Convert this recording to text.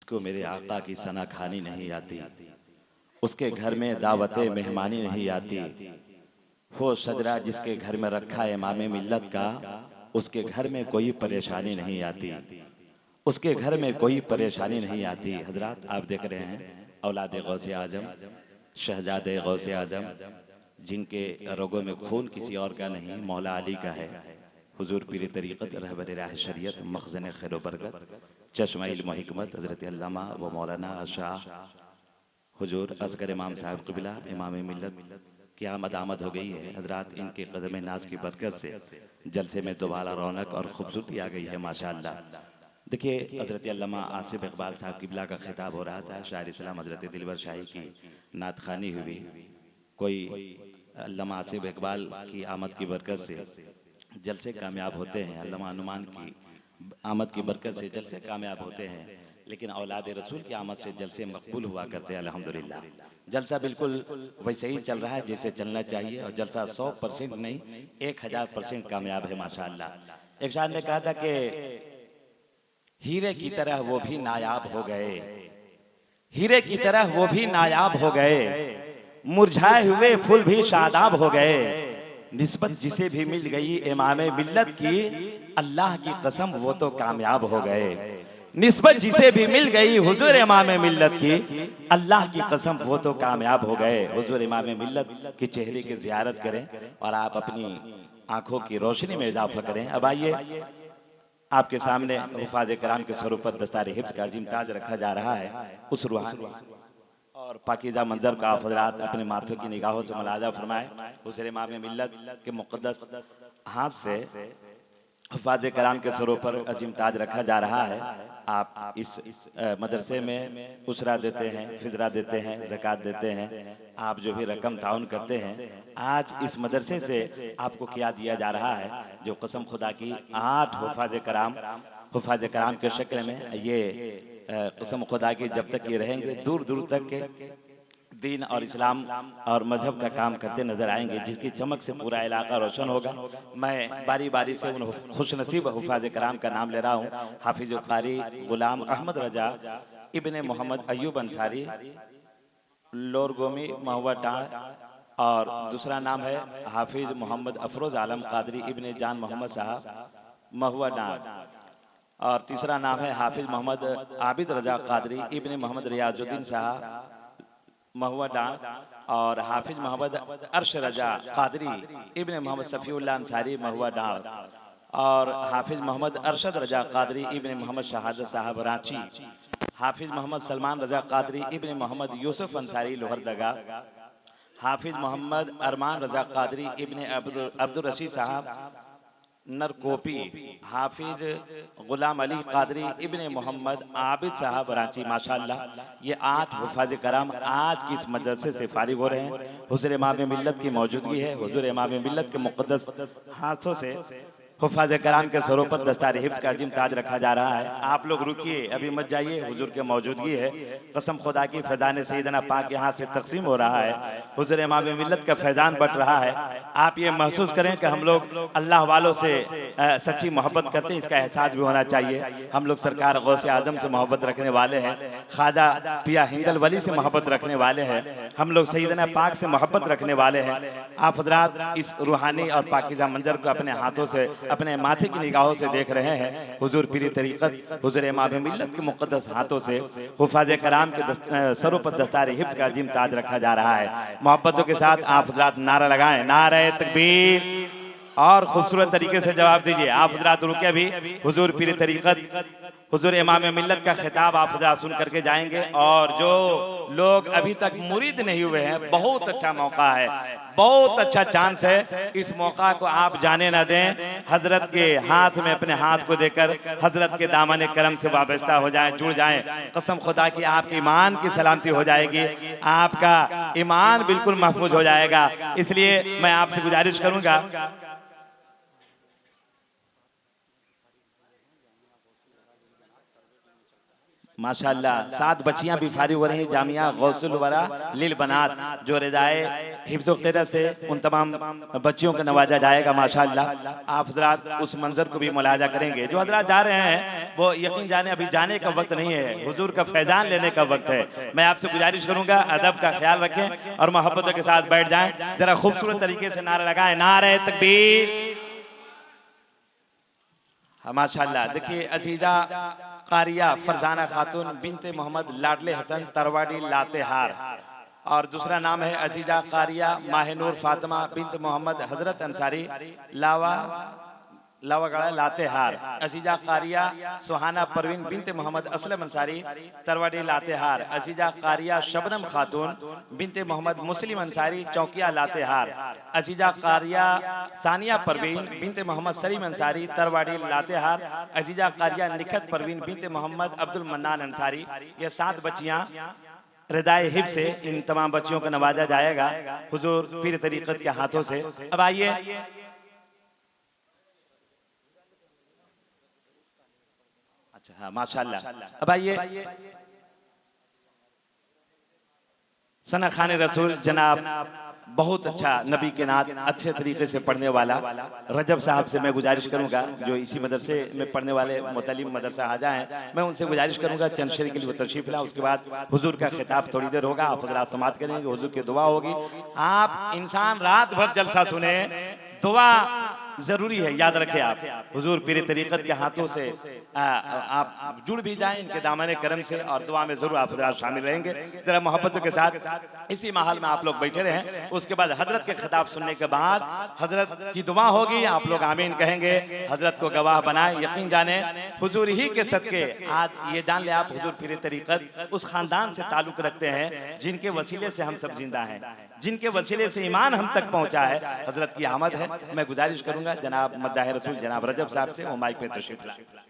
को मेरे आका की सना खानी नहीं आती, उसके घर में दावते मेहमानी नहीं आती। वो शजरा जिसके घर में रखा इमाम मिल्लत का, उसके घर में कोई परेशानी नहीं आती, उसके घर में कोई परेशानी नहीं आती। हजरात, आप देख रहे हैं औलाद गौसे आजम, शहजादे गौसे आजम, जिनके रगों में खून किसी और का नहीं, मौला अली का है। हुजूर पीर तरीक़त रहबर राह शरीयत मखज़न खैर बरकत चश्मा इल्म व हिकमत हज़रत अल्लामा व मौलाना शाह हुजूर असगर इमाम साहब क़िबला इमाम मिल्लत की आमद हो गई है। हजरात, इनके कदम नाज की बरकत से जलसे में दोबारा रौनक और खूबसूरती आ गई है माशाअल्लाह। देखिए, हज़रत अल्लामा आसिफ इकबाल साहब क़िबला का खिताब हो रहा था। शायर इस्लाम हज़रत दिलवर शाही की नात ख़ानी हुई। कोई अल्लामा आसिफ इकबाल की आमद की बरकत से जलसे कामयाब होते हैं, अल्लामा अनुमान की आमद की बरकत से जलसे कामयाब होते हैं, लेकिन औलाद रसूल की आमद से जलसे मकबूल हुआ करते हैं अल्हम्दुलिल्लाह। जलसा बिल्कुल वैसे ही चल रहा है जैसे चलना चाहिए, और जलसा 100% नहीं 1000% कामयाब है माशाअल्लाह। एक शायर ने कहा था कि हीरे की तरह वो भी नायाब हो गए, हीरे की तरह वो भी नायाब हो गए, मुरझाए हुए फूल भी शादाब हो गए, निस्बत जिसे भी मिल गई इमाम मिल्लत की, अल्लाह की कसम वो तो कामयाब हो गए। निस्बत जिसे भी मिल गई हुजूर इमाम मिल्लत की, अल्लाह की कसम वो तो कामयाब हो गए। हुजूर इमाम मिल्लत के चेहरे की ज़ियारत करें और आप अपनी आंखों की रोशनी में इजाफा करें। अब आइए, आपके सामने हुफ़ाज़ कराम के सरों पर दस्तार हिफ्ज़ का अज़ीम ताज रखा जा रहा है। उस रूहानी और पाकीज़ा मंजर का आप हज़रात अपने माथों की निगाहों से मुलाज़ा फरमाएं। हुज़ूर इमाम मिल्लत के मुक़द्दस हाथ से हुफ़ाज़ कराम के सरों पर अज़ीम ताज रखा जा रहा है। आप इस मदरसे में उसरा देते हैं, फ़िदरा देते हैं, ज़कात देते हैं, आप जो भी रकम ताउन करते हैं, आज इस मदरसे से आपको क्या दिया जा रहा है, जो कसम खुदा की 8 हुफ़ाज़ कराम के शक्ल में ये कसम खुदा की जब तक ये रहेंगे, दूर दूर तक के दीन और इस्लाम और मजहब का काम करते नजर आएंगे, जिसकी चमक से पूरा इलाका रोशन होगा। मैं बारी बारी से उन खुशनसीब हुफ़ाज़ कराम का नाम ले रहा हूँ। हाफिज़ क़ारी गुलाम अहमद रजा इब्ने मोहम्मद अयूब अंसारी, लोरगोमी महुआ टाँड़, और दूसरा नाम है हाफिज़ मोहम्मद अफरोज़ आलम क़ादरी इब्ने जान मोहम्मद साहब महुआ डाँड़, और तीसरा नाम है हाफिज़ मोहम्मद आबिद रजा क़ादरी इब्ने मोहम्मद रियाजुद्दीन साहब महुआ डाँड़, और हाफिज़ मोहम्मद अर्श रजा क़ादरी इब्ने मोहम्मद सफ़ीउल्लाह अंसारी महुआ डाँड़, और हाफिज़ मोहम्मद अरशद रजा क़ादरी इब्ने मोहम्मद शहादत साहब रांची, हाफिज़ मोहम्मद सलमान रजा क़ादरी इब्ने मोहम्मद यूसुफ अंसारी लोहरदगा, हाफिज़ मोहम्मद अरमान रजा क़ादरी इब्ने अब्दुल रशीद साहब नरकोपी, हाफिज गुलाम अली क़ादरी इब्ने मोहम्मद आबिद साहब रांची। माशाअल्लाह, ये 8 हुफ़ाज़ कराम आज की इस मदरसे से फारिग हो रहे हैं। हुज़ूर इमाम मिल्लत की मौजूदगी है। हुज़ूर इमाम मिल्लत के मुक़द्दस हाथों से हुफ़ाज़ कराम के सरों पर दस्तार हिफ्ज़ का अज़ीम ताज रखा जा रहा है। आप लोग रुकिए, अभी मत जाइए, हुज़ूर की मौजूदगी है। कसम खुदा की फैज़ान सैयदना पाक यहाँ से तक़सीम हो रहा है। हुज़ूर इमाम मिल्लत का फैज़ान बट रहा है। आप ये महसूस करें कि हम लोग अल्लाह वालों से सच्ची मोहब्बत करते हैं, इसका एहसास भी होना चाहिए। हम लोग सरकार गौसे आज़म से मोहब्बत रखने वाले हैं, ख्वाजा पिया हिंदल वली से मोहब्बत रखने वाले हैं, हम लोग सैयदना पाक से मोहब्बत रखने वाले हैं। आप हज़रात इस रूहानी और पाकीज़ा मंजर को अपने हाथों से, अपने माथे की निगाहों से देख रहे हैं। हुजूर पीर तरीक़त हुजूर इमाम मिल्लत के मुक़द्दस हाथों से हुफ़ाज़ कराम के सरों पर दस्तार हिफ्ज़ का अज़ीम ताज रखा जा रहा है। मोहब्बतों के साथ आप हज़रात नारा लगाएं, नारे तकबीर, और खूबसूरत तरीके से जवाब दीजिए। आप हज़रात रुके भी, हुजूर पीर तरीक़त हुजूर इमाम मिल्लत का खिताब आप हज़रात सुन करके जाएंगे। और जो लोग अभी तक मुरीद नहीं हुए हैं, बहुत अच्छा मौका है, बहुत अच्छा चांस है। इस मौका को आप जाने ना दें। हजरत के हाथ में अपने हाथ को देकर हजरत के दामन करम से वाबस्ता हो जाएं, जुड़ जाएं। कसम खुदा की आपके ईमान की सलामती हो जाएगी, आपका ईमान बिल्कुल महफूज हो जाएगा। इसलिए मैं आपसे गुजारिश करूंगा, माशाल्लाह 7 बच्चियां भी फारिग हो रही हैं जामिया गौसुल वरा लिल बनात, जो रजाए हिफ्ज़ क़िरात से उन तमाम बच्चियों को नवाजा जाएगा। माशाल्लाह आप हजरात उस मंजर को भी मुलाजा करेंगे। जो हजरात जा रहे हैं वो यकीन जाने अभी जाने का वक्त नहीं है, हुजूर का फैजान लेने का वक्त है। मैं आपसे गुजारिश करूंगा अदब का ख्याल रखें और मोहब्बतों के साथ बैठ जाएं। जरा खूबसूरत तरीके से नारा लगाएं, नारे तकबीर। माशाल्लाह देखिए अजीजा कारिया फरजाना खातून बिनते मोहम्मद लाडले हसन तरवाड़ी लातेहार, और दूसरा नाम है अजीजा कारिया माहनूर फातिमा बिनते मोहम्मद हजरत अंसारी लावागढ़ा लातेहार। अजीजा कारिया सुहाना परवीन बिनते मोहम्मद असलम अंसारी तरवाड़ी लातेहार। अजीजा कारिया शबनम खातून बिनते मोहम्मद मुस्लिम अंसारी चौकिया लातेहार। अजीजा कारिया सानिया परवीन बिनते मोहम्मद सलीम अंसारी तरवाड़ी लातेहार। अजीजा कारिया निखत परवीन बिनते मोहम्मद अब्दुल मन्नान अंसारी। ये 7 बच्चियां रदाए हिब से इन तमाम बच्चियों को नवाजा जाएगा हुजूर पीर तरीकत के हाथों से। अब आइए हाँ माशाल्लाह, अब आइए सना खाने रसूल जनाब बहुत अच्छा नबी के नात अच्छे तरीके से पढ़ने वाला रजब साहब से मैं गुजारिश करूंगा, जो इसी मदरसे में पढ़ने वाले मुतलिम मदरसा आजा हैं, मैं उनसे गुजारिश करूंगा चंद शेर के लिए तशरीफ ला। उसके बाद हुजूर का खिताब थोड़ी देर होगा, आप हजरात समात करेंगे, हुजूर की दुआ होगी। आप इंसान रात भर जलसा सुने, दुआ जरूरी है, याद रखें आप। हुजूर पीर तरीकत के हाथों से आप जुड़ भी जाएं इनके दामन करम से, और दुआ में जरूर आप हजरात शामिल रहेंगे। जरा मोहब्बतों के साथ इसी माहौल में आप लोग बैठे रहें। उसके बाद हजरत के खिताब सुनने के बाद हजरत की दुआ होगी, आप लोग आमीन कहेंगे, हजरत को गवाह बनाए। यकीन जाने हुजूर ही के सदके आज ये जान ले आप, हुजूर पीर तरीकत उस खानदान से ताल्लुक रखते हैं जिनके वसीले से हम सब जिंदा हैं, जिनके वसीले से ईमान हम तक पहुंचा है। हजरत की आमद है। मैं गुजारिश करूंगा जनाब मद्दाह रसूल जनाब रजब साहब से वो माइक पे तशरीफ लाएं।